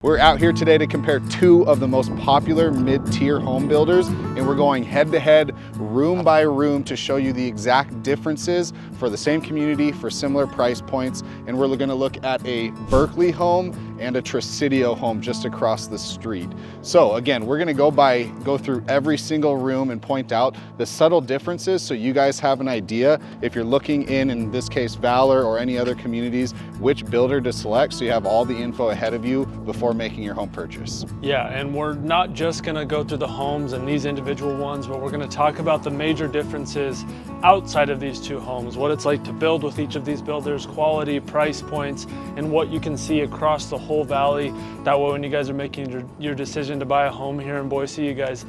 We're out here today to compare two of the most popular mid-tier home builders, and we're going head-to-head, room by room, to show you the exact differences for the same community, for similar price points. And we're gonna look at a Berkeley Home and a Tresidio Home just across the street. So again, we're gonna go through every single room and point out the subtle differences so you guys have an idea if you're looking in this case, Valor or any other communities, which builder to select, so you have all the info ahead of you before making your home purchase. Yeah, and we're not just gonna go through the homes and these individual ones, but we're gonna talk about the major differences outside of these two homes, what it's like to build with each of these builders, quality, price points, and what you can see across the whole valley. That way when you guys are making your decision to buy a home here in Boise, you guys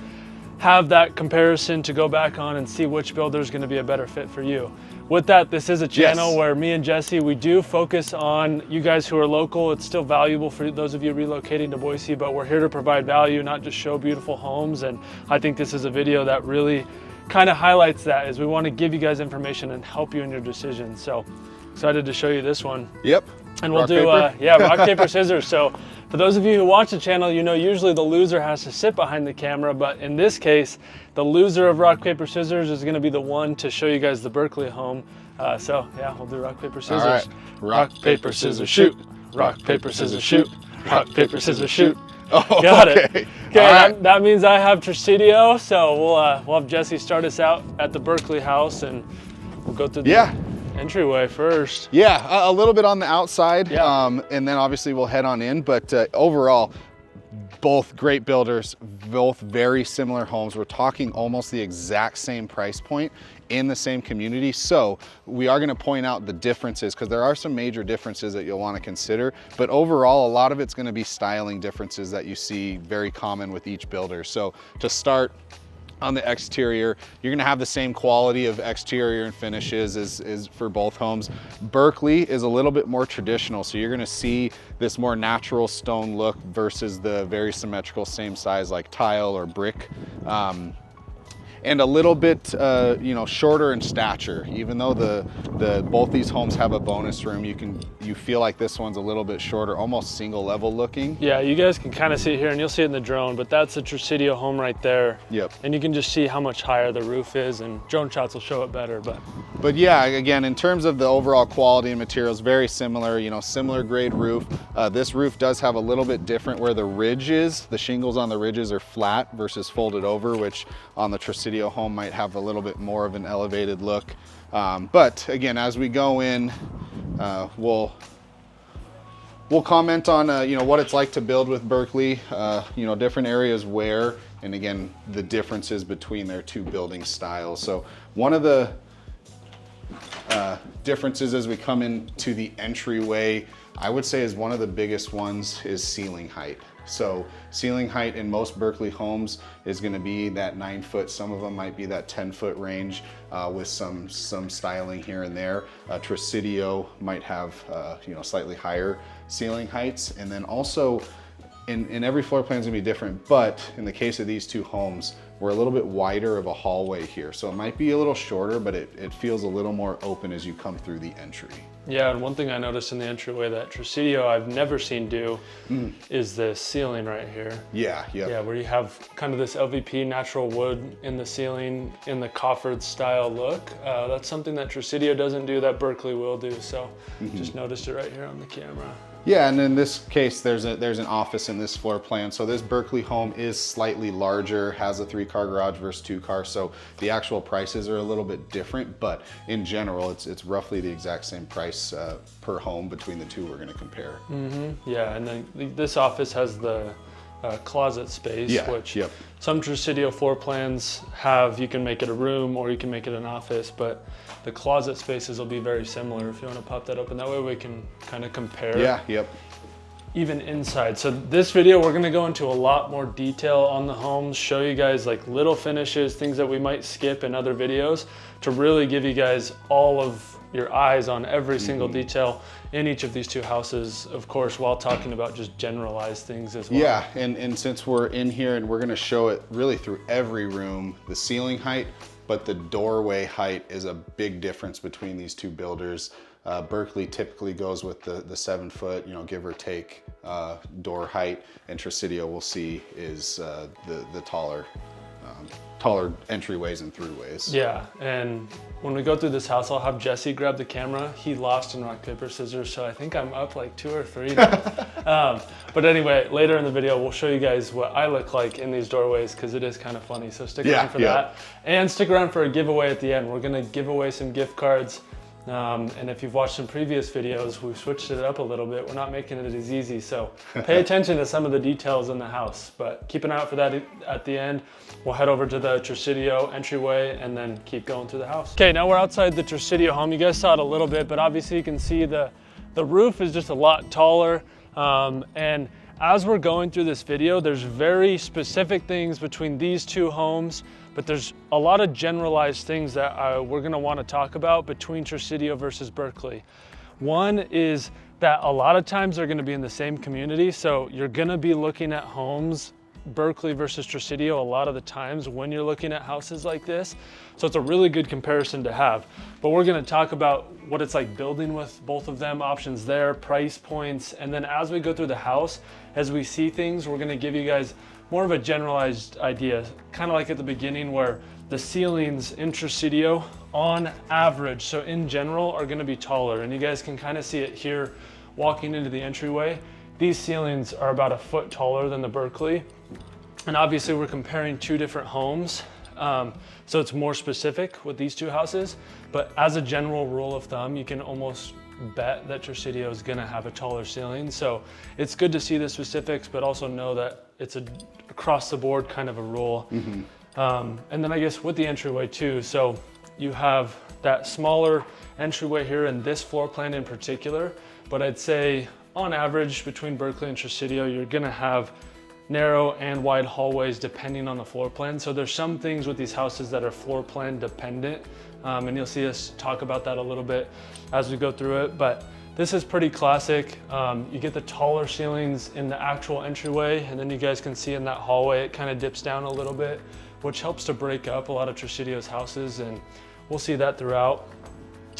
have that comparison to go back on and see which builder is going to be a better fit for you. With that, this is a channel where me and Jesse, we do focus on you guys who are local. It's still valuable for those of you relocating to Boise, but we're here to provide value, not just show beautiful homes. And I think this is a video that really kind of highlights that, is we want to give you guys information and help you in your decision. So excited to show you this one. Yep. And we'll do rock, paper, scissors. So for those of you who watch the channel, you know usually the loser has to sit behind the camera, but in this case, the loser of rock, paper, scissors is going to be the one to show you guys the Berkeley home. So yeah, we'll do rock, paper, scissors. All right. Rock, paper, scissors, shoot. Rock, paper, scissors, shoot. Rock, paper, scissors, shoot. Oh, got okay. it. Okay, right. that means I have Tresidio, so we'll have Jesse start us out at the Berkeley house, and we'll go through the entryway first. Yeah, a little bit on the outside, yeah. And then obviously we'll head on in, but overall, both great builders, both very similar homes. We're talking almost the exact same price point in the same community. So we are gonna point out the differences, because there are some major differences that you'll wanna consider, but overall, a lot of it's gonna be styling differences that you see very common with each builder. So to start, on the exterior, you're gonna have the same quality of exterior and finishes as for both homes. Berkeley is a little bit more traditional, so you're gonna see this more natural stone look versus the very symmetrical same size like tile or brick. And a little bit shorter in stature. Even though both these homes have a bonus room, you feel like this one's a little bit shorter, almost single level looking. Yeah, you guys can kind of see it here, and you'll see it in the drone, but that's the Tresidio home right there. Yep. And you can just see how much higher the roof is, and drone shots will show it better. But yeah, again, in terms of the overall quality and materials, very similar, similar grade roof. This roof does have a little bit different where the ridges, the shingles on the ridges are flat versus folded over, which on the Tresidio home might have a little bit more of an elevated look. But again, as we go in, we'll comment on what it's like to build with Berkeley, different areas where, and again, the differences between their two building styles. So one of the differences as we come into the entryway, I would say is one of the biggest ones is ceiling height. So ceiling height in most Berkeley homes is going to be that 9 foot. Some of them might be that 10-foot range with some styling here and there. Tresidio might have slightly higher ceiling heights, and then also in every floor plan is going to be different. But in the case of these two homes, we're a little bit wider of a hallway here, so it might be a little shorter, but it feels a little more open as you come through the entry. Yeah, and one thing I noticed in the entryway that Tresidio I've never seen do is the ceiling right here. Yeah, yeah. Yeah, where you have kind of this LVP natural wood in the ceiling in the coffered style look. That's something that Tresidio doesn't do that Berkeley will do, so just noticed it right here on the camera. Yeah, and in this case, there's an office in this floor plan. So this Berkeley home is slightly larger, has a 3-car garage versus 2-car. So the actual prices are a little bit different, but in general, it's roughly the exact same price per home between the two we're gonna compare. Yeah, and then this office has the closet space, which some Tresidio floor plans have. You can make it a room or you can make it an office, but the closet spaces will be very similar. If you want to pop that open, that way we can kind of compare. Yeah, yep. Even inside. So this video, we're going to go into a lot more detail on the homes, show you guys like little finishes, things that we might skip in other videos, to really give you guys all of your eyes on every single detail in each of these two houses, of course, while talking about just generalized things as well. Yeah, and since we're in here and we're gonna show it really through every room, the ceiling height, but the doorway height is a big difference between these two builders. Berkeley typically goes with the 7 foot, you know, give or take door height, and Tresidio we'll see is the taller entryways and throughways. Yeah, and when we go through this house, I'll have Jesse grab the camera. He lost in rock, paper, scissors, so I think I'm up like 2 or 3 now. But anyway, later in the video, we'll show you guys what I look like in these doorways, because it is kind of funny. So stick around for that. And stick around for a giveaway at the end. We're gonna give away some gift cards. And if you've watched some previous videos, we've switched it up a little bit. We're not making it as easy, so pay attention to some of the details in the house, but keep an eye out for that at the end. We'll head over to the Tresidio entryway and then keep going through the house. Okay, now we're outside the Tresidio home. You guys saw it a little bit, but obviously you can see the roof is just a lot taller. And as we're going through this video, there's very specific things between these 2 homes, but there's a lot of generalized things that we're gonna wanna talk about between Tresidio versus Berkeley. One is that a lot of times they're gonna be in the same community, so you're gonna be looking at homes, Berkeley versus Tresidio, a lot of the times when you're looking at houses like this. So it's a really good comparison to have. But we're gonna talk about what it's like building with both of them, options there, price points, and then as we go through the house, as we see things, we're gonna give you guys more of a generalized idea, kind of like at the beginning where the ceilings in Tresidio on average, so in general, are gonna be taller. And you guys can kind of see it here walking into the entryway. These ceilings are about 1 foot taller than the Berkeley. And obviously we're comparing 2 different homes. So it's more specific with these 2 houses, but as a general rule of thumb, you can almost bet that Tresidio is gonna have a taller ceiling. So it's good to see the specifics, but also know that it's a across the board kind of a rule. And then I guess with the entryway too, so you have that smaller entryway here in this floor plan in particular, but I'd say on average between Berkeley and Tresidio, you're gonna have narrow and wide hallways depending on the floor plan. So there's some things with these houses that are floor plan dependent, and you'll see us talk about that a little bit as we go through it, but this is pretty classic. You get the taller ceilings in the actual entryway, and then you guys can see in that hallway, it kind of dips down a little bit, which helps to break up a lot of Tresidio's houses, and we'll see that throughout.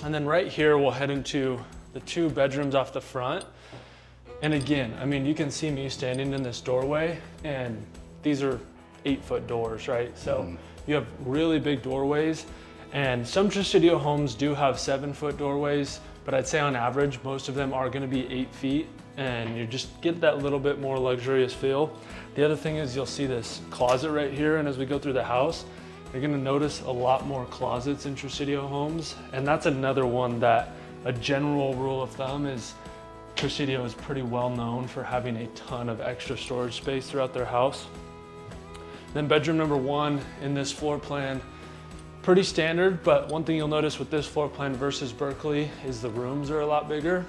And then right here, we'll head into the 2 bedrooms off the front. And again, I mean, you can see me standing in this doorway, and these are 8-foot doors, right? So you have really big doorways, and some Tresidio homes do have 7-foot doorways, but I'd say on average, most of them are gonna be 8 feet, and you just get that little bit more luxurious feel. The other thing is you'll see this closet right here, and as we go through the house, you're gonna notice a lot more closets in Tresidio homes, and that's another one that a general rule of thumb is Tresidio is pretty well known for having a ton of extra storage space throughout their house. Then bedroom number 1 in this floor plan, pretty standard, but one thing you'll notice with this floor plan versus Berkeley is the rooms are a lot bigger.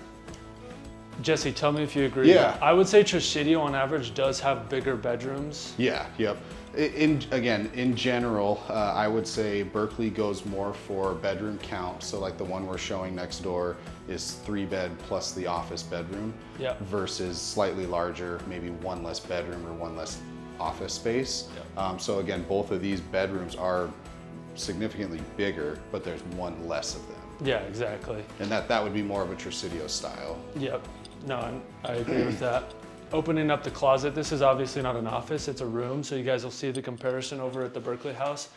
Jesse, tell me if you agree. Yeah. I would say Tresidio on average does have bigger bedrooms. Yeah, yep. In general, I would say Berkeley goes more for bedroom count. So like the one we're showing next door is 3 bed plus the office bedroom, Yep. versus slightly larger, maybe 1 less bedroom or 1 less office space. Yep. So again, both of these bedrooms are significantly bigger, but there's 1 less of them. Yeah, exactly. And that would be more of a Tresidio style. Yep. No, I agree with that. Opening up the closet, this is obviously not an office, it's a room, so you guys will see the comparison over at the Berkeley house.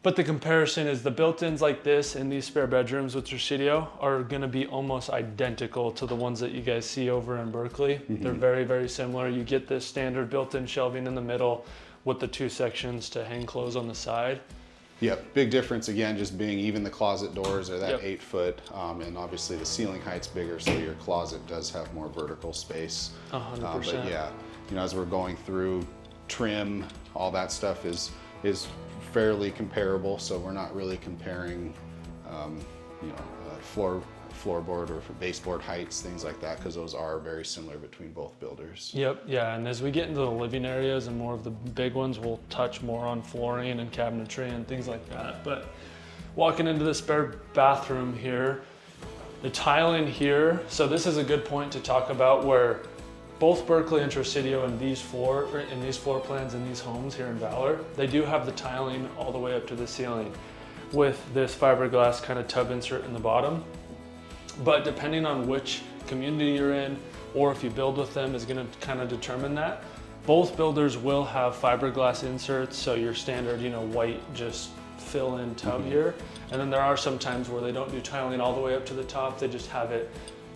But the comparison is the built-ins like this in these spare bedrooms with Tresidio are gonna be almost identical to the ones that you guys see over in Berkeley. They're very, very similar. You get the standard built-in shelving in the middle with the 2 sections to hang clothes on the side. Yep, big difference again, just being even the closet doors are that Yep. 8 foot, and obviously the ceiling height's bigger, so your closet does have more vertical space. 100%. But yeah, you know, as we're going through trim, all that stuff is fairly comparable, so we're not really comparing, you know, floorboard or baseboard heights, things like that, because those are very similar between both builders. Yep, yeah, and as we get into the living areas and more of the big ones, we'll touch more on flooring and cabinetry and things like that. But walking into the spare bathroom here, the tiling here, so this is a good point to talk about where both Berkeley and Tresidio in these floor plans in these homes here in Valor, they do have the tiling all the way up to the ceiling with this fiberglass kind of tub insert in the bottom. But depending on which community you're in, or if you build with them, is gonna kind of determine that. Both builders will have fiberglass inserts, so your standard, white just fill in tub here. And then there are some times where they don't do tiling all the way up to the top, they just have it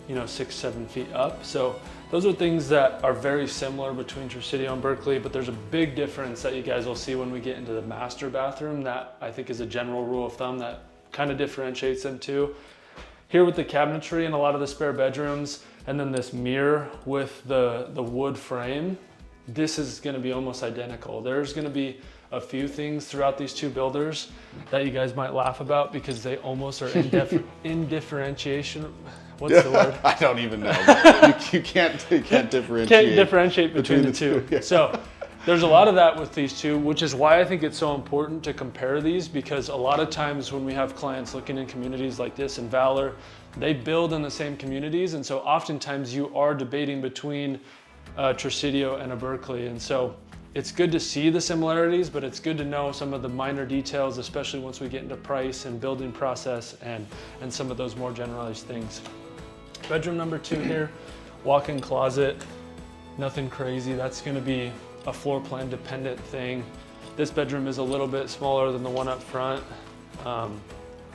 6-7 feet up. So those are things that are very similar between Tresidio and Berkley, but there's a big difference that you guys will see when we get into the master bathroom that I think is a general rule of thumb that kind of differentiates them too. Here with the cabinetry in a lot of the spare bedrooms, and then this mirror with the wood frame, this is gonna be almost identical. There's gonna be a few things throughout these two builders that you guys might laugh about because they almost are in differentiation. What's the word? I don't even know. you can't differentiate. Can't differentiate between the two. Yeah. So there's a lot of that with these two, which is why I think it's so important to compare these, because a lot of times when we have clients looking in communities like this in Valor, they build in the same communities. And so oftentimes you are debating between Tresidio and a Berkley. And so it's good to see the similarities, but it's good to know some of the minor details, especially once we get into price and building process and some of those more generalized things. Bedroom number 2 here, walk-in closet, nothing crazy. That's gonna be a floor plan dependent thing. This bedroom is a little bit smaller than the one up front,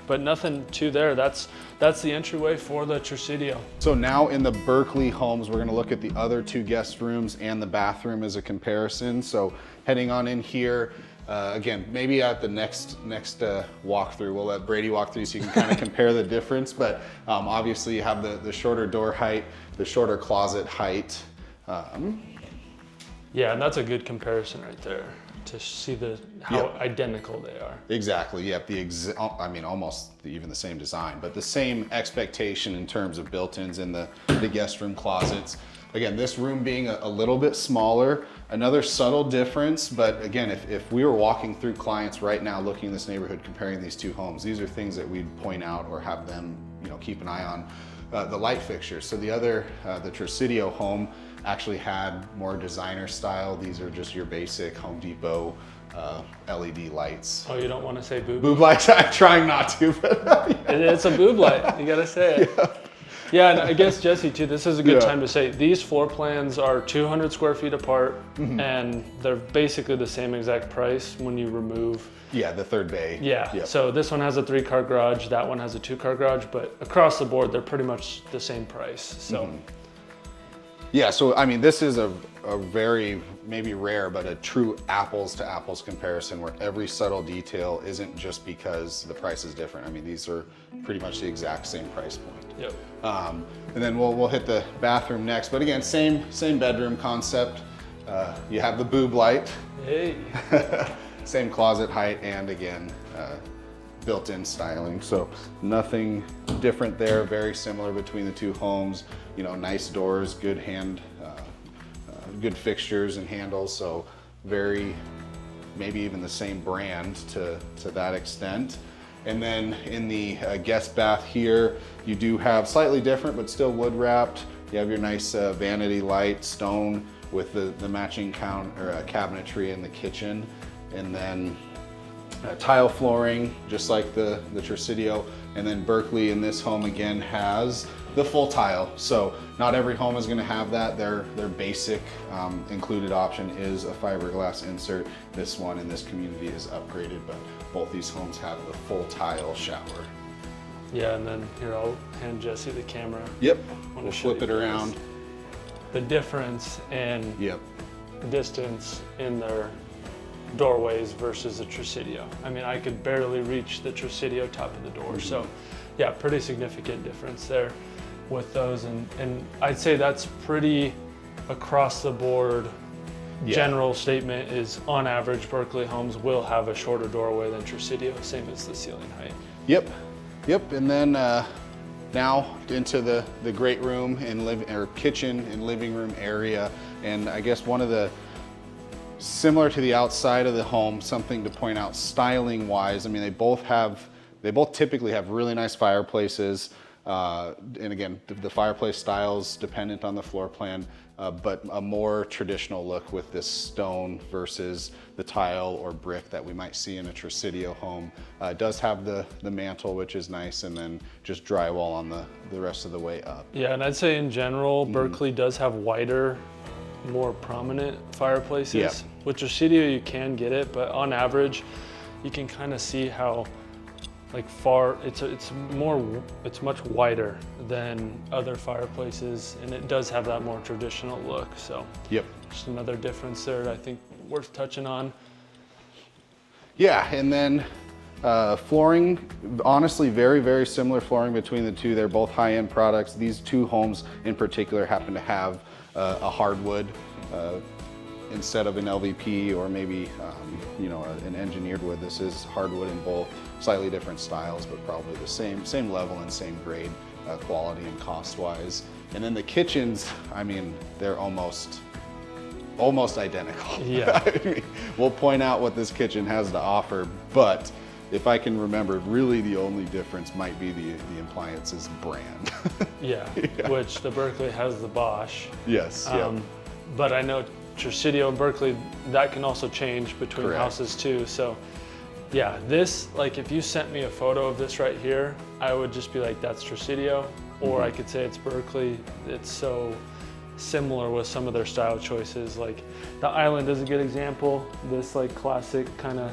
but nothing too there. That's the entryway for the Tresidio. So now in the Berkeley homes, we're gonna look at the other 2 guest rooms and the bathroom as a comparison. So heading on in here, again, maybe at the next walkthrough, we'll let Brady walk through so you can kind of compare the difference. But obviously you have the shorter door height, the shorter closet height. Yeah, and that's a good comparison right there to see how identical they are. Exactly. Yep. Almost even the same design, but the same expectation in terms of built-ins in the guest room closets. Again, this room being a little bit smaller, another subtle difference. But again, if we were walking through clients right now looking in this neighborhood, comparing these 2 homes, these are things that we'd point out or have them, keep an eye on. The light fixtures. So the Tresidio home actually had more designer style. These are just your basic Home Depot LED lights. Oh, you don't want to say boob? Boob lights, I'm trying not to, but It's a boob light, you gotta say it. Yeah, and I guess Jesse too, this is a good time to say, these floor plans are 200 square feet apart, and they're basically the same exact price when you remove. Yeah, the third bay. Yeah, Yep. So this one has a 3-car garage, that one has a 2-car garage, but across the board, they're pretty much the same price, so. Yeah, so this is a very, maybe rare, but a true apples to apples comparison where every subtle detail isn't just because the price is different. These are pretty much the exact same price point. Yep. And then we'll hit the bathroom next, but again, same bedroom concept. You have the boob light. Hey. Same closet height, and again, built-in styling. So nothing different there, very similar between the 2 homes. Nice doors, good good fixtures and handles. So very, maybe even the same brand to that extent. And then in the guest bath here, you do have slightly different, but still wood wrapped. You have your nice vanity light, stone with the matching cabinetry in the kitchen. And then tile flooring, just like the Tresidio. And then Berkley in this home again has the full tile. So not every home is gonna have that. Their basic included option is a fiberglass insert. This one in this community is upgraded, but both these homes have the full tile shower. Yeah, and then here, I'll hand Jesse the camera. Yep, we'll flip it around. The difference in Yep. distance in their doorways versus the Tresidio. I could barely reach the Tresidio top of the door. So yeah, pretty significant difference there with those. And I'd say that's pretty across the board. General statement is on average, Berkeley homes will have a shorter doorway than Tresidio, same as the ceiling height. Yep, and then now into the great room and kitchen and living room area. And I guess one of the, similar to the outside of the home, something to point out styling wise, they both typically have really nice fireplaces. And again, the fireplace styles dependent on the floor plan, but a more traditional look with this stone versus the tile or brick that we might see in a Tresidio home. It does have the mantle, which is nice, and then just drywall on the rest of the way up. Yeah, and I'd say in general, Berkeley does have wider, more prominent fireplaces. Yeah. With Tresidio, you can get it, but on average, you can kind of see how like far, it's much wider than other fireplaces, and it does have that more traditional look. So yep, just another difference there I think worth touching on. Yeah, and then flooring, honestly, very, very similar flooring between the two. They're both high-end products. These two homes in particular happen to have a hardwood instead of an LVP or maybe you know, an engineered wood. This is hardwood in both, slightly different styles, but probably the same level and same grade, quality and cost-wise. And then the kitchens, I mean, they're almost identical. Yeah. I mean, we'll point out what this kitchen has to offer, but if I can remember, really the only difference might be the appliances brand. Yeah, which the Berkeley has the Bosch. Yes. Yep. But I know Tresidio and Berkeley, that can also change between Correct. houses too. So yeah, this, like if you sent me a photo of this right here, I would just be like, that's Tresidio, or I could say it's Berkeley. It's so similar with some of their style choices. Like the island is a good example. This like classic kind of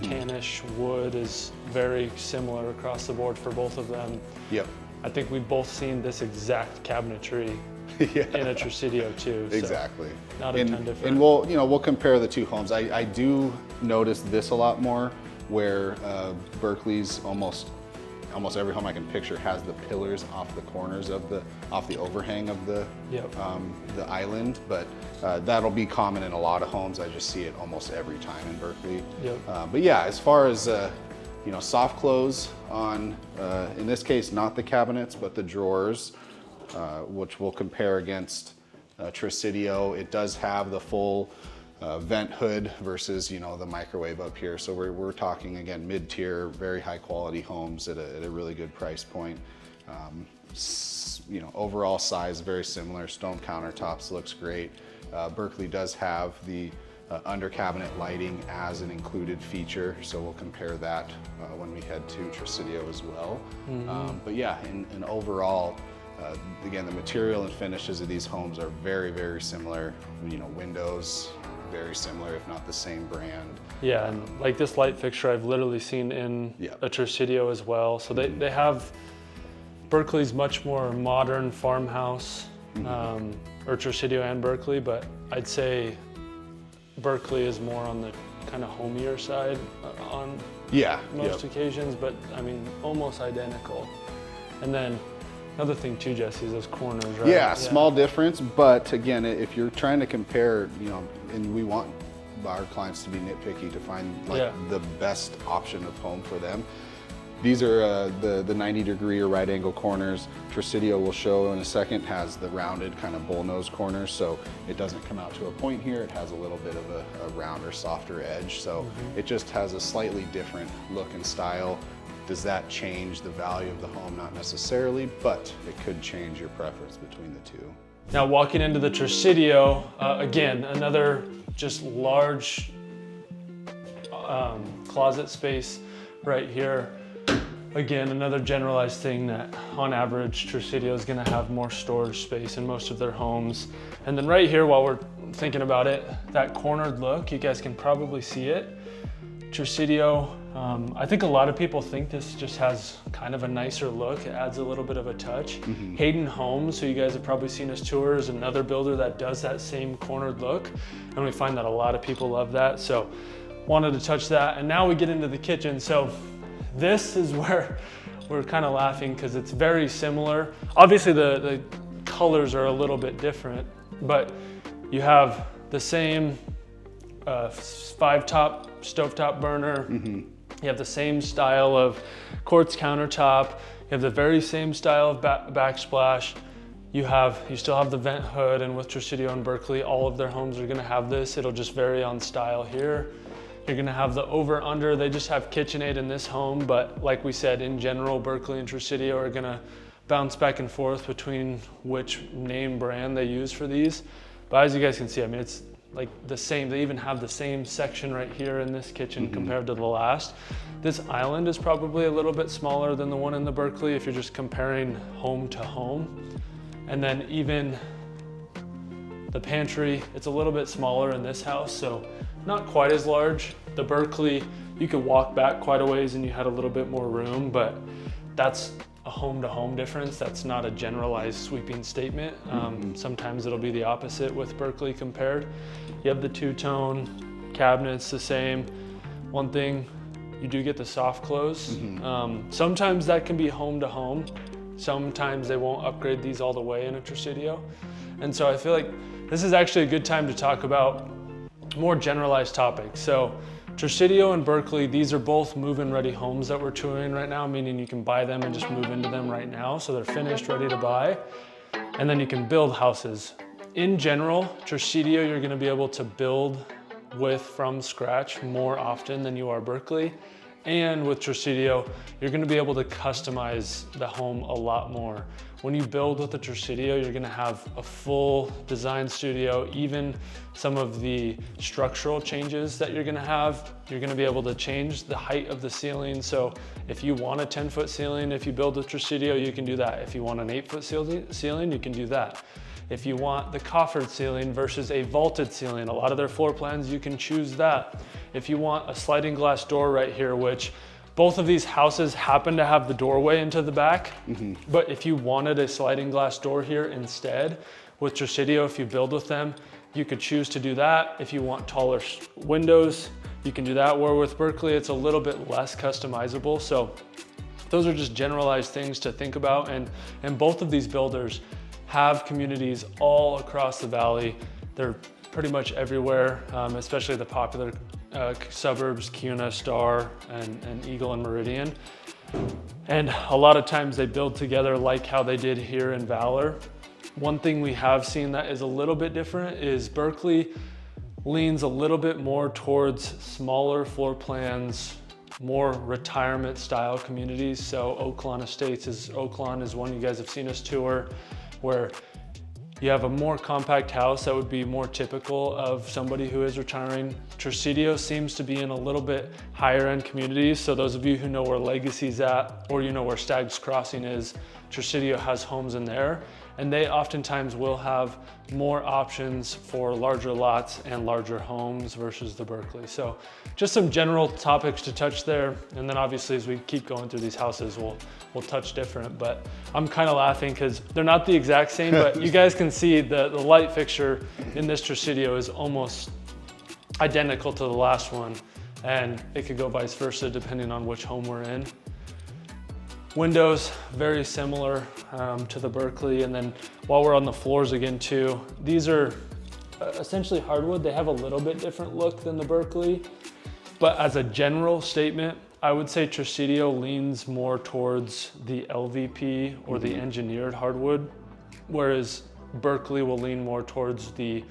tannish wood is very similar across the board for both of them. Yep. I think we've both seen this exact cabinetry in a Tresidio too. So Exactly. not a ton different. And we'll compare the two homes. I do notice this a lot more, where Berkeley's almost every home I can picture has the pillars off the corners of off the overhang of the island, but that'll be common in a lot of homes. I just see it almost every time in Berkeley. Yep. But yeah, as far as you know, soft close on, in this case, not the cabinets, but the drawers, which we'll compare against Tresidio. It does have the full vent hood versus, you know, the microwave up here. So we're talking, again, mid-tier, very high quality homes at a really good price point. You know, overall size very similar. Stone countertops, looks great. Berkeley does have the under cabinet lighting as an included feature, so we'll compare that when we head to Tresidio as well. But yeah, in overall, again, the material and finishes of these homes are very, very similar. You know, windows, very similar, if not the same brand. Yeah, and like this light fixture I've literally seen in a Tresidio as well. So they have, Berkeley's much more modern farmhouse, or Tresidio and Berkeley, but I'd say Berkeley is more on the kind of homier side on most occasions, but I mean, almost identical. And then another thing too, Jesse, is those corners, right? Yeah, small difference, but again, if you're trying to compare, you know, and we want our clients to be nitpicky to find like the best option of home for them. These are the 90-degree or right angle corners. Tresidio, will show in a second, has the rounded kind of bullnose corners, so it doesn't come out to a point here. It has a little bit of a rounder, softer edge, so it just has a slightly different look and style. Does that change the value of the home? Not necessarily, but it could change your preference between the two. Now walking into the Tresidio, again, another just large closet space right here. Again, another generalized thing that on average Tresidio is going to have more storage space in most of their homes. And then right here, while we're thinking about it, that cornered look, you guys can probably see it. Tresidio, I think a lot of people think this just has kind of a nicer look. It adds a little bit of a touch. Hayden Homes, who you guys have probably seen us tour, is another builder that does that same cornered look. And we find that a lot of people love that. So wanted to touch that. And now we get into the kitchen. So this is where we're kind of laughing because it's very similar. Obviously the colors are a little bit different, but you have the same 5-top stovetop burner. You have the same style of quartz countertop. You have the very same style of backsplash. You still have the vent hood, and with Tresidio and Berkeley, all of their homes are gonna have this. It'll just vary on style here. You're gonna have the over under. They just have KitchenAid in this home, but like we said, in general, Berkeley and Tresidio are gonna bounce back and forth between which name brand they use for these. But as you guys can see, I mean, it's like the same. They even have the same section right here in this kitchen compared to the last. This island is probably a little bit smaller than the one in the Berkeley if you're just comparing home to home. And then even the pantry, it's a little bit smaller in this house, so not quite as large. The Berkeley, you could walk back quite a ways and you had a little bit more room, but that's a home-to-home difference. That's not a generalized sweeping statement. Sometimes it'll be the opposite with Berkeley compared. You have the two-tone cabinets, the same. One thing, you do get the soft close. Sometimes that can be home-to-home. Sometimes they won't upgrade these all the way in a Tresidio. And so I feel like this is actually a good time to talk about more generalized topics. So Tresidio and Berkeley, these are both move-in ready homes that we're touring right now, meaning you can buy them and just move into them right now. So they're finished, ready to buy. And then you can build houses. In general, Tresidio, you're gonna be able to build with from scratch more often than you are Berkeley. And with Tresidio, you're gonna be able to customize the home a lot more. When you build with the Tresidio, you're gonna have a full design studio, even some of the structural changes that you're gonna be able to change the height of the ceiling. So if you want a 10-foot ceiling, if you build with Tresidio, you can do that. If you want an 8-foot ceiling, you can do that. If you want the coffered ceiling versus a vaulted ceiling, a lot of their floor plans, you can choose that. If you want a sliding glass door right here, which both of these houses happen to have the doorway into the back, but if you wanted a sliding glass door here instead, with Tresidio, if you build with them, you could choose to do that. If you want taller windows, you can do that. Where with Berkeley, it's a little bit less customizable. So those are just generalized things to think about. And both of these builders have communities all across the valley. They're pretty much everywhere, especially the popular suburbs, Kuna, Star, and Eagle and Meridian. And a lot of times they build together like how they did here in Valor. One thing we have seen that is a little bit different is Berkeley leans a little bit more towards smaller floor plans, more retirement style communities. So Oaklawn Estates Oaklawn is one you guys have seen us tour, where you have a more compact house that would be more typical of somebody who is retiring. Tresidio seems to be in a little bit higher end communities. So those of you who know where Legacy's at, or you know where Stag's Crossing is, Tresidio has homes in there. And they oftentimes will have more options for larger lots and larger homes versus the Berkeley. So just some general topics to touch there. And then obviously as we keep going through these houses, we'll touch different, but I'm kind of laughing because they're not the exact same, but you guys can see the light fixture in this Tresidio is almost identical to the last one. And it could go vice versa depending on which home we're in. Windows, very similar to the Berkeley. And then while we're on the floors again too, these are essentially hardwood. They have a little bit different look than the Berkeley, but as a general statement, I would say Tresidio leans more towards the LVP or the engineered hardwood, whereas Berkeley will lean more towards the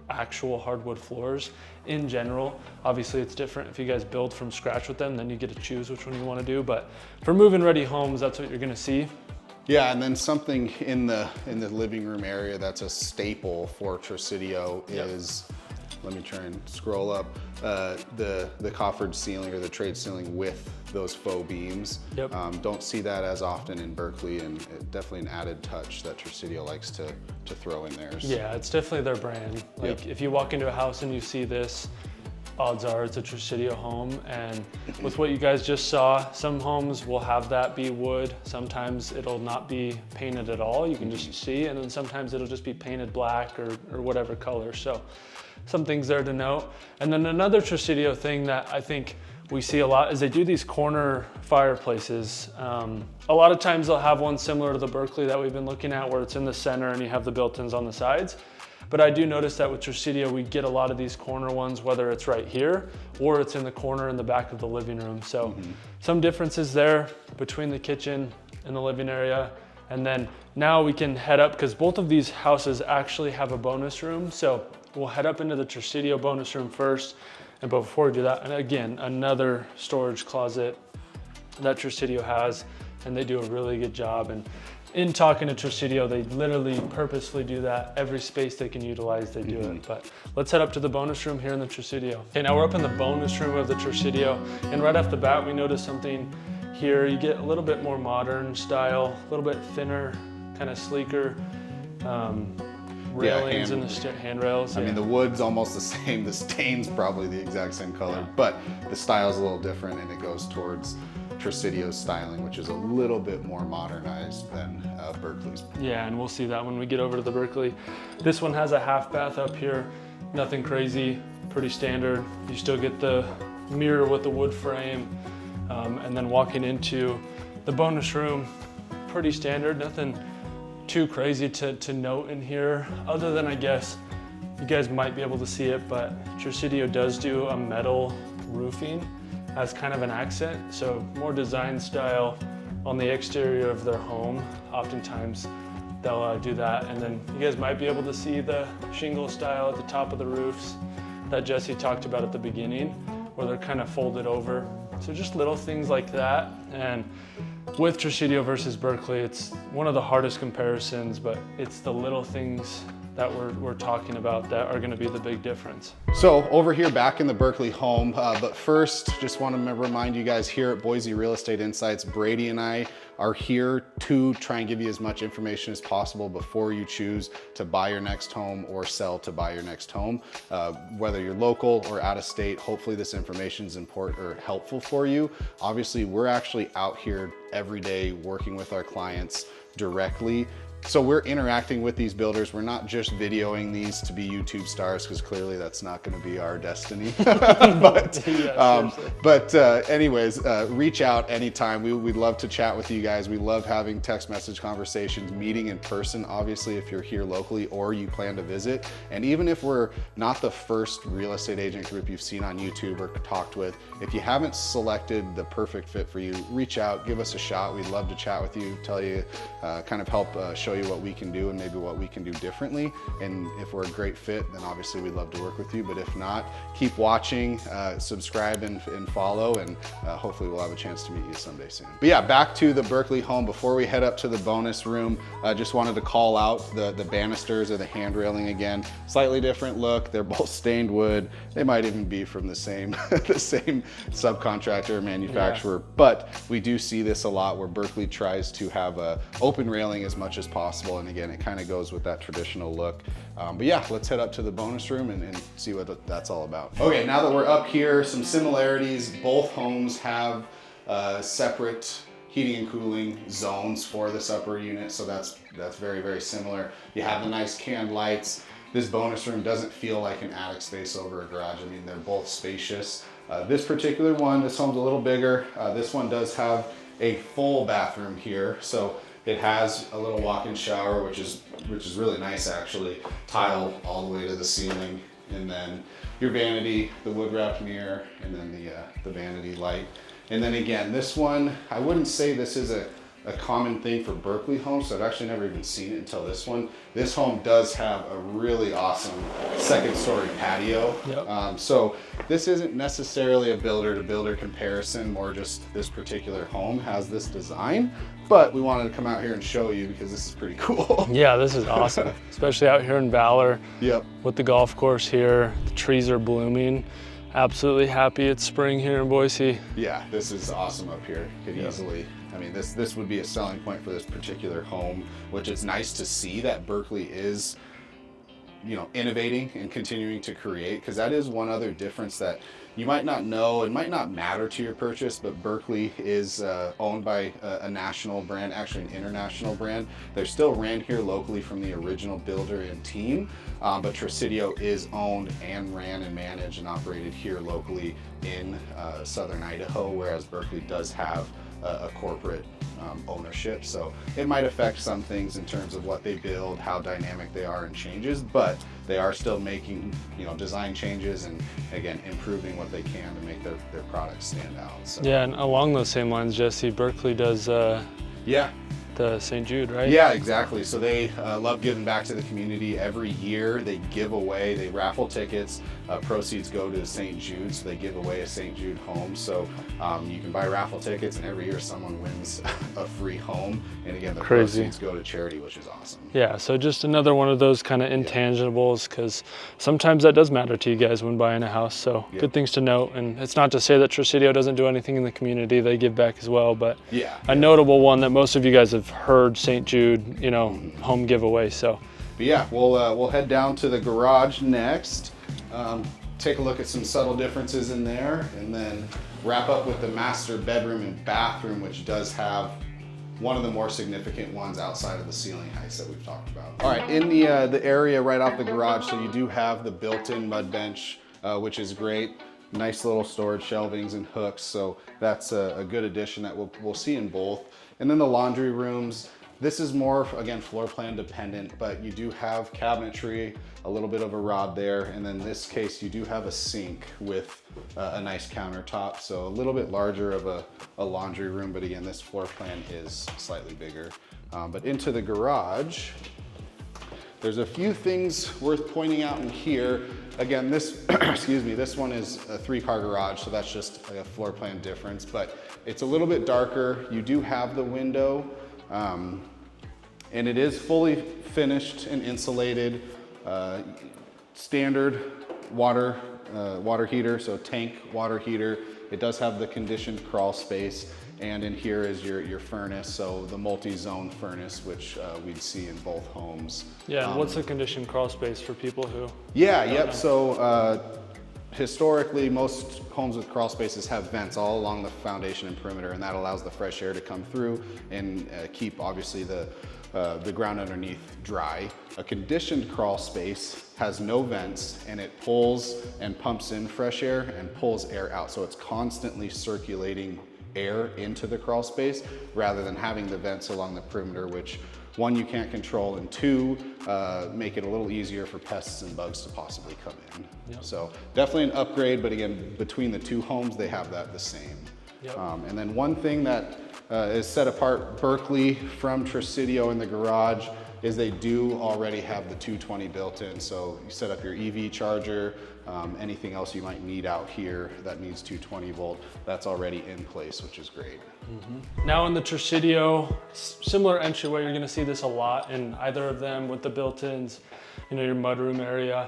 actual hardwood floors. In general, obviously it's different if you guys build from scratch with them, then you get to choose which one you want to do, but for move-in ready homes, that's what you're going to see. Yeah, and then something in the living room area that's a staple for Tresidio is, let me try and scroll up, the coffered ceiling or the trade ceiling with those faux beams. Don't see that as often in Berkeley, and definitely an added touch that Tresidio likes to throw in there. Yeah, it's definitely their brand. Like if you walk into a house and you see this, odds are it's a Tresidio home. And with what you guys just saw, some homes will have that be wood. Sometimes it'll not be painted at all. You can just see, and then sometimes it'll just be painted black or whatever color. So some things there to note. And then another Tresidio thing that I think we see a lot is they do these corner fireplaces. A lot of times they'll have one similar to the Berkeley that we've been looking at, where it's in the center and you have the built-ins on the sides. But I do notice that with Tresidio, we get a lot of these corner ones, whether it's right here or it's in the corner in the back of the living room. So some differences there between the kitchen and the living area. And then now we can head up, because both of these houses actually have a bonus room. So we'll head up into the Tresidio bonus room first. And before we do that, and again, another storage closet that Tresidio has, and they do a really good job. And in talking to Tresidio, they literally purposefully do that. Every space they can utilize, they do it. But let's head up to the bonus room here in the Tresidio. Okay, now we're up in the bonus room of the Tresidio, and right off the bat, we notice something here. You get a little bit more modern style, a little bit thinner, kind of sleeker railings and the handrails. I mean, the wood's almost the same. The stain's probably the exact same color, but the style's a little different, and it goes towards Tresidio's styling, which is a little bit more modernized than Berkeley's. Yeah, and we'll see that when we get over to the Berkeley. This one has a half bath up here, nothing crazy, pretty standard. You still get the mirror with the wood frame, and then walking into the bonus room, pretty standard, nothing too crazy to note in here, other than I guess you guys might be able to see it, but Tresidio does do a metal roofing as kind of an accent, so more design style on the exterior of their home. Oftentimes they'll do that, and then you guys might be able to see the shingle style at the top of the roofs that Jesse talked about at the beginning, where they're kind of folded over. So just little things like that. And with Tresidio versus Berkeley, it's one of the hardest comparisons, but it's the little things that we're talking about that are going to be the big difference. So over here back in the Berkeley home, but first just want to remind you guys here at Boise Real Estate Insights, Brady and I are here to try and give you as much information as possible before you choose to buy your next home or sell to buy your next home. Whether you're local or out of state, hopefully this information is important or helpful for you. Obviously, we're actually out here every day working with our clients directly. So we're interacting with these builders. We're not just videoing these to be YouTube stars, because clearly that's not going to be our destiny. Anyways, reach out anytime. We'd love to chat with you guys. We love having text message conversations, meeting in person, obviously, if you're here locally or you plan to visit. And even if we're not the first real estate agent group you've seen on YouTube or talked with, if you haven't selected the perfect fit for you, reach out, give us a shot. We'd love to chat with you, tell you, kind of help show you what we can do and maybe what we can do differently. And if we're a great fit, then obviously we'd love to work with you. But if not, keep watching, subscribe and follow, and hopefully we'll have a chance to meet you someday soon. But yeah, back to the Berkeley home. Before we head up to the bonus room, just wanted to call out the banisters or the hand railing again. Slightly different look. They're both stained wood. They might even be from the same the same subcontractor or manufacturer, but we do see this a lot where Berkeley tries to have a open railing as much as possible. And again, it kind of goes with that traditional look. But yeah, let's head up to the bonus room and see what that's all about. Okay, now that we're up here, some similarities. Both homes have separate heating and cooling zones for this upper unit, so that's very, very similar. You have the nice canned lights. This bonus room doesn't feel like an attic space over a garage. I mean, they're both spacious. This particular one, this home's a little bigger. This one does have a full bathroom here, so it has a little walk-in shower, which is really nice actually. Tile all the way to the ceiling, and then your vanity, the wood wrapped mirror, and then the vanity light. And then again, this one, I wouldn't say this is a common thing for Berkeley homes, so I've actually never even seen it until this one. This home does have a really awesome second story patio. Yep. So this isn't necessarily a builder to builder comparison, more just this particular home has this design, but we wanted to come out here and show you because this is pretty cool. Yeah, this is awesome, especially out here in Valor. Yep. With the golf course here, the trees are blooming. Absolutely happy it's spring here in Boise. Yeah, this is awesome up here. Could easily, I mean, this would be a selling point for this particular home, which is nice to see that Berkeley is, you know, innovating and continuing to create, because that is one other difference that you might not know and might not matter to your purchase, but Berkeley is owned by a national brand, actually an international brand. They're still ran here locally from the original builder and team, but Tresidio is owned and ran and managed and operated here locally in southern Idaho, whereas Berkeley does have a corporate ownership. So it might affect some things in terms of what they build, how dynamic they are and changes, but they are still making, you know, design changes and again, improving what they can to make their products stand out. So. Yeah, and along those same lines, Jesse, Berkeley does yeah, the St. Jude, right? Yeah, exactly. So they love giving back to the community. Every year they give away, they raffle tickets. Proceeds go to St. Jude, so they give away a St. Jude home. So you can buy raffle tickets, and every year someone wins a free home. And again, the proceeds go to charity, which is awesome. Yeah, so just another one of those kind of intangibles, because sometimes that does matter to you guys when buying a house. So good things to note. And it's not to say that Tresidio doesn't do anything in the community. They give back as well. But a notable one that most of you guys have heard, St. Jude, you know, home giveaway. So, but yeah, we'll head down to the garage next. Take a look at some subtle differences in there, and then wrap up with the master bedroom and bathroom, which does have one of the more significant ones outside of the ceiling heights that we've talked about. All right, in the area right off the garage, so you do have the built-in mud bench, which is great. Nice little storage shelvings and hooks, so that's a good addition that we'll see in both. And then the laundry rooms. This is more, again, floor plan dependent, but you do have cabinetry, a little bit of a rod there, and then in this case, you do have a sink with a nice countertop, so a little bit larger of a laundry room, but again, this floor plan is slightly bigger. But into the garage, there's a few things worth pointing out in here. Again, this, excuse me, this one is a 3-car garage, so that's just a floor plan difference, but it's a little bit darker. You do have the window, and it is fully finished and insulated, standard water heater, so tank water heater. It does have the conditioned crawl space, and in here is your furnace, so the multi-zone furnace, which we'd see in both homes. Yeah, and what's the conditioned crawl space for people who? Yeah, yep, so historically, most homes with crawl spaces have vents all along the foundation and perimeter, and that allows the fresh air to come through and keep, obviously, the ground underneath dry. A conditioned crawl space has no vents, and it pulls and pumps in fresh air and pulls air out. So it's constantly circulating air into the crawl space rather than having the vents along the perimeter, which one, you can't control, and two, make it a little easier for pests and bugs to possibly come in. Yep. So definitely an upgrade, but again, between the two homes, they have that the same. Yep. And then one thing that is set apart Berkley from Tresidio in the garage is they do already have the 220 built in. So you set up your EV charger, anything else you might need out here that needs 220 volt, that's already in place, which is great. Mm-hmm. Now in the Tresidio, similar entryway, you're gonna see this a lot in either of them with the built-ins, you know, your mudroom area.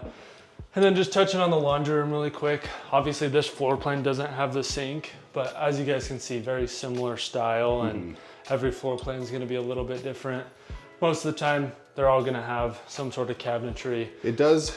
And then just touching on the laundry room really quick. Obviously this floor plan doesn't have the sink, but as you guys can see, very similar style, and every floor plan is gonna be a little bit different. Most of the time, they're all gonna have some sort of cabinetry. It does,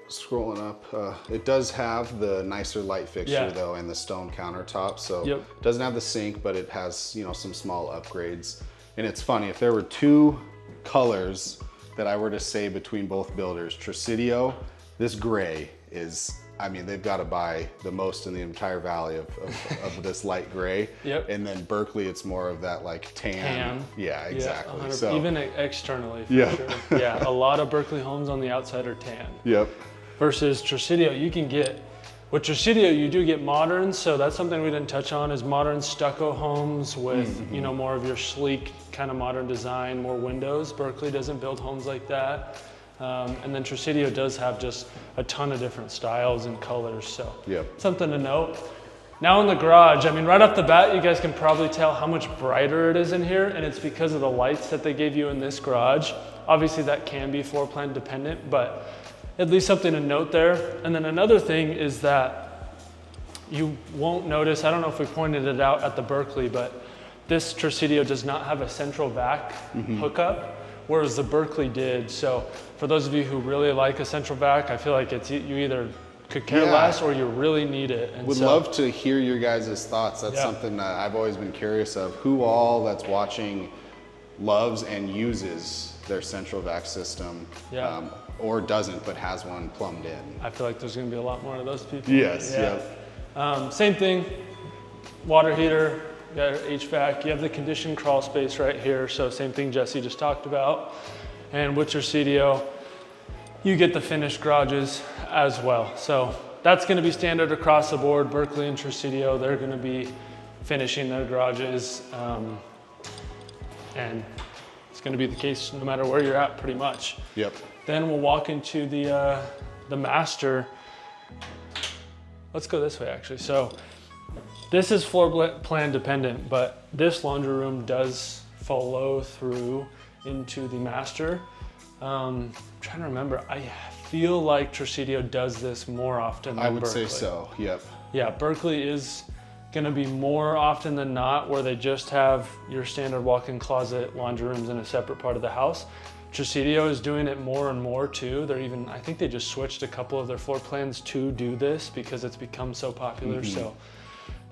scrolling up, it does have the nicer light fixture though, and the stone countertop. So it doesn't have the sink, but it has, you know, some small upgrades. And it's funny, if there were two colors that I were to say between both builders, Tresidio, this gray is, I mean, they've got to buy the most in the entire valley of this light gray. Yep. And then Berkley, it's more of that like tan. Yeah, exactly. Yeah, so even externally, for sure. Yeah, a lot of Berkeley homes on the outside are tan. Yep. Versus Tresidio, you can get, with Tresidio, you do get modern, so that's something we didn't touch on, is modern stucco homes with, you know, more of your sleek kind of modern design, more windows. Berkeley doesn't build homes like that. And then Tresidio does have just a ton of different styles and colors, so something to note. Now in the garage, I mean, right off the bat, you guys can probably tell how much brighter it is in here, and it's because of the lights that they gave you in this garage. Obviously that can be floor plan dependent, but at least something to note there. And then another thing is that you won't notice, I don't know if we pointed it out at the Berkeley, but this Tresidio does not have a central vac hookup, whereas the Berkeley did. So for those of you who really like a central vac, I feel like it's, you either could care less or you really need it. And would love to hear your guys' thoughts. That's something that I've always been curious of. Who all that's watching loves and uses their central vac system, or doesn't but has one plumbed in? I feel like there's gonna be a lot more of those people. Yes, same thing, water heater, you got HVAC, you have the conditioned crawl space right here, so same thing Jesse just talked about. And with Tresidio, you get the finished garages as well. So that's gonna be standard across the board. Berkeley and Tresidio, they're gonna be finishing their garages. And it's gonna be the case no matter where you're at, pretty much. Yep. Then we'll walk into the master. Let's go this way, actually. So this is floor plan dependent, but this laundry room does follow through into the master. I'm trying to remember, I feel like Tresidio does this more often than I would Berkley. say so, yep. Yeah, Berkley is gonna be more often than not where they just have your standard walk-in closet, laundry rooms in a separate part of the house. Tresidio is doing it more and more too. I think they just switched a couple of their floor plans to do this because it's become so popular. So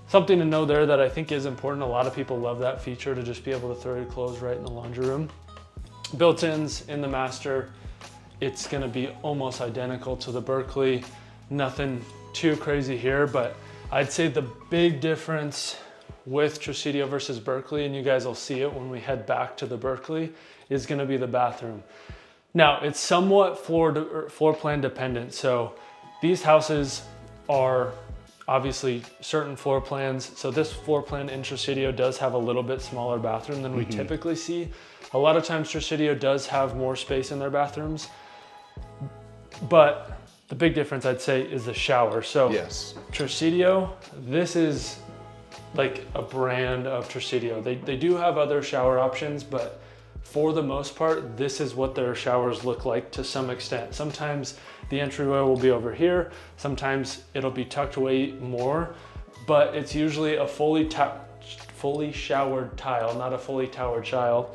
something to know there that I think is important. A lot of people love that feature to just be able to throw your clothes right in the laundry room. Built-ins in the master, it's gonna be almost identical to the Berkley. Nothing too crazy here, but I'd say the big difference with Tresidio versus Berkley, and you guys will see it when we head back to the Berkley, is gonna be the bathroom. Now, it's somewhat floor plan dependent. So these houses are obviously certain floor plans. So this floor plan in Tresidio does have a little bit smaller bathroom than we typically see. A lot of times Tresidio does have more space in their bathrooms, but the big difference I'd say is the shower. So Yes. Tresidio, this is like a brand of Tresidio. They do have other shower options, but for the most part, this is what their showers look like to some extent. Sometimes the entryway will be over here. Sometimes it'll be tucked away more, but it's usually a fully showered tile, not a fully towered tile.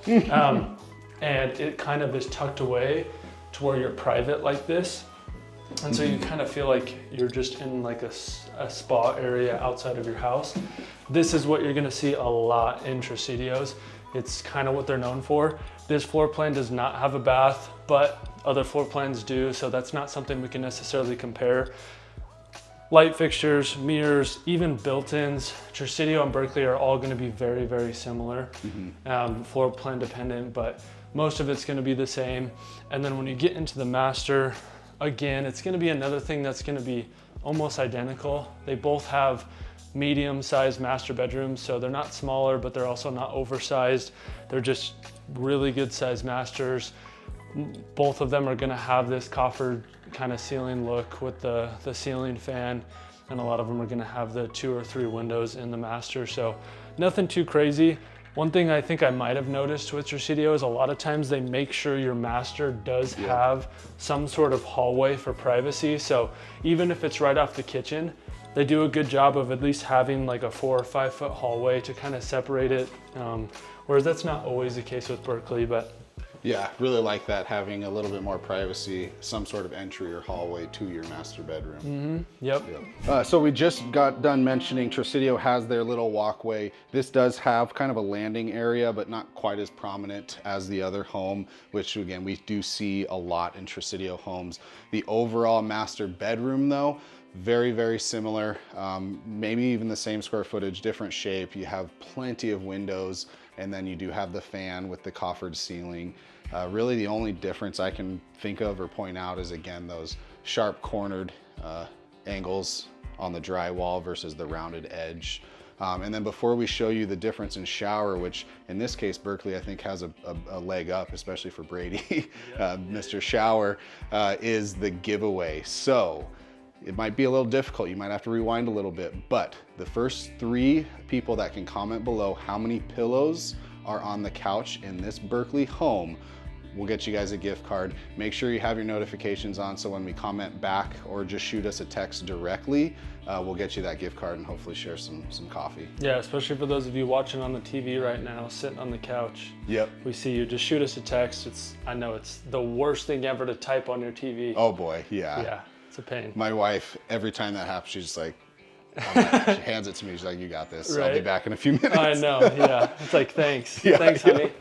And it kind of is tucked away to where you're private like this. And so you kind of feel like you're just in like a spa area outside of your house. This is what you're gonna see a lot in Tresidios. It's kind of what they're known for. This floor plan does not have a bath, but other floor plans do, so that's not something we can necessarily compare. Light fixtures, mirrors, even built-ins, Tresidio and Berkley are all gonna be very, very similar. Floor plan dependent, but most of it's gonna be the same. And then when you get into the master, again, it's gonna be another thing that's gonna be almost identical. They both have medium-sized master bedrooms, so they're not smaller, but they're also not oversized. They're just really good-sized masters. Both of them are gonna have this coffered kind of ceiling look with the ceiling fan, and a lot of them are gonna have the 2 or 3 windows in the master, so nothing too crazy. One thing I think I might have noticed with Tresidio is a lot of times they make sure your master does have some sort of hallway for privacy. So even if it's right off the kitchen, they do a good job of at least having like a 4 or 5 foot hallway to kind of separate it. Whereas that's not always the case with Berkley, but Yeah, really like that, having a little bit more privacy, some sort of entry or hallway to your master bedroom. Yep. So we just got done mentioning Tresidio has their little walkway. This does have kind of a landing area, but not quite as prominent as the other home, which again, we do see a lot in Tresidio homes. The overall master bedroom though, very, very similar, maybe even the same square footage, different shape. You have plenty of windows, and then you do have the fan with the coffered ceiling. Really the only difference I can think of or point out is again, those sharp cornered angles on the drywall versus the rounded edge. And then before we show you the difference in shower, which in this case, Berkley, I think has a leg up, especially for Brady, Mr. Shower, is the giveaway. So it might be a little difficult. You might have to rewind a little bit, but the first 3 people that can comment below how many pillows are on the couch in this Berkley home, we'll get you guys a gift card. Make sure you have your notifications on so when we comment back or just shoot us a text directly, we'll get you that gift card and hopefully share some coffee. Yeah, especially for those of you watching on the TV right now, sitting on the couch. Yep. We see you, just shoot us a text. I know it's the worst thing ever to type on your TV. Oh boy, yeah. Yeah, it's a pain. My wife, every time that happens, she's just like, she hands it to me. She's like, you got this. Right. I'll be back in a few minutes. I know, yeah. It's like, thanks. Thanks, honey.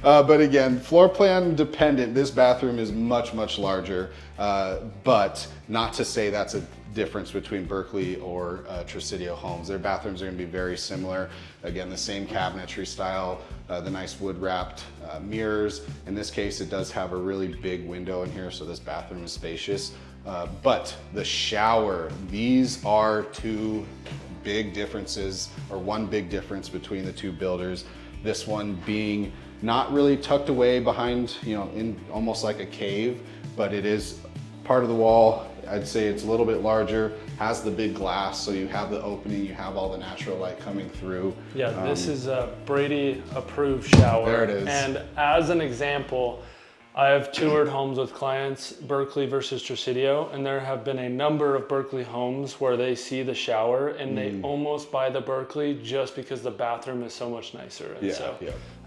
But again, floor plan dependent. This bathroom is much, much larger, but not to say that's a difference between Berkley or Tresidio homes. Their bathrooms are gonna be very similar. Again, the same cabinetry style, the nice wood wrapped mirrors. In this case, it does have a really big window in here, so this bathroom is spacious. But the shower, these are 2 big differences, or one big difference between the 2 builders. This one being not really tucked away behind, you know, in almost like a cave, but it is part of the wall. I'd say it's a little bit larger, has the big glass, so you have the opening, you have all the natural light coming through. Yeah, this is a Brady approved shower. There it is. And as an example, I have toured homes with clients, Berkley versus Tresidio, and there have been a number of Berkley homes where they see the shower and they almost buy the Berkley just because the bathroom is so much nicer.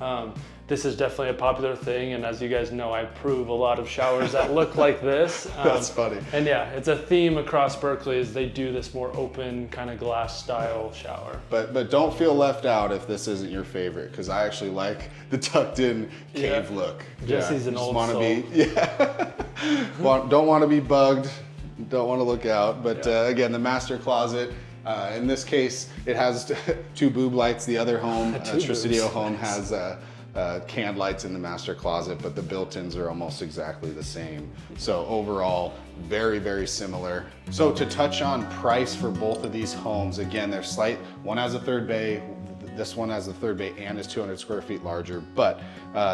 And this is definitely a popular thing, and as you guys know, I approve a lot of showers that look like this. That's funny. And yeah, it's a theme across Berkeley is they do this more open kind of glass style shower. But don't feel left out if this isn't your favorite, because I actually like the tucked in cave look. Jesse's an old soul. Don't want to be bugged, don't want to look out. But again, the master closet, in this case, it has 2 boob lights. The other home, Tresidio Home, has canned lights in the master closet, but the built-ins are almost exactly the same. So overall, very, very similar. So to touch on price for both of these homes, again, they're slight. One has a 3rd bay. This one has a 3rd bay and is 200 square feet larger, but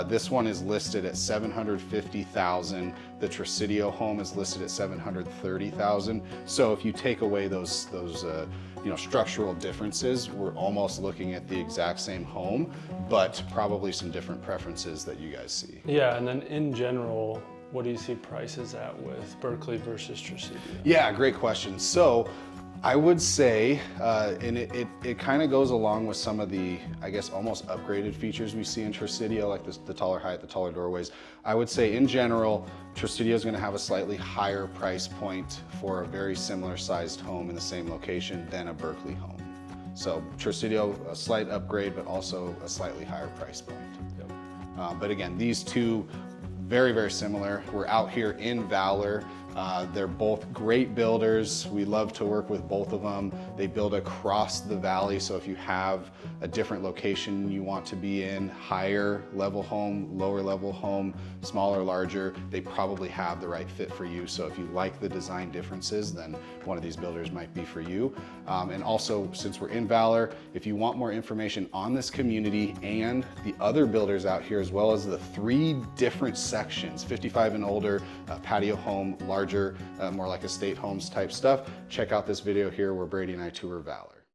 this one is listed at $750,000. The Tresidio home is listed at $730,000. So if you take away those you know, structural differences, we're almost looking at the exact same home, but probably some different preferences that you guys see. Yeah, and then in general, what do you see prices at with Berkley versus Tresidio? Yeah, great question. So I would say, and it kind of goes along with some of the, I guess, almost upgraded features we see in Tresidio, like the taller height, the taller doorways. I would say in general, Tresidio is going to have a slightly higher price point for a very similar sized home in the same location than a Berkeley home. So Tresidio, a slight upgrade, but also a slightly higher price point. Yep. But again, these two, very, very similar. We're out here in Valor. They're both great builders. We love to work with both of them. They build across the valley, so if you have a different location you want to be in, higher level home, lower level home, smaller, larger, they probably have the right fit for you. So if you like the design differences, then one of these builders might be for you. And also, since we're in Valor, if you want more information on this community and the other builders out here, as well as the 3 different sections, 55 and older, patio home, larger, more like estate homes type stuff, check out this video here where Brady and I tour Valor.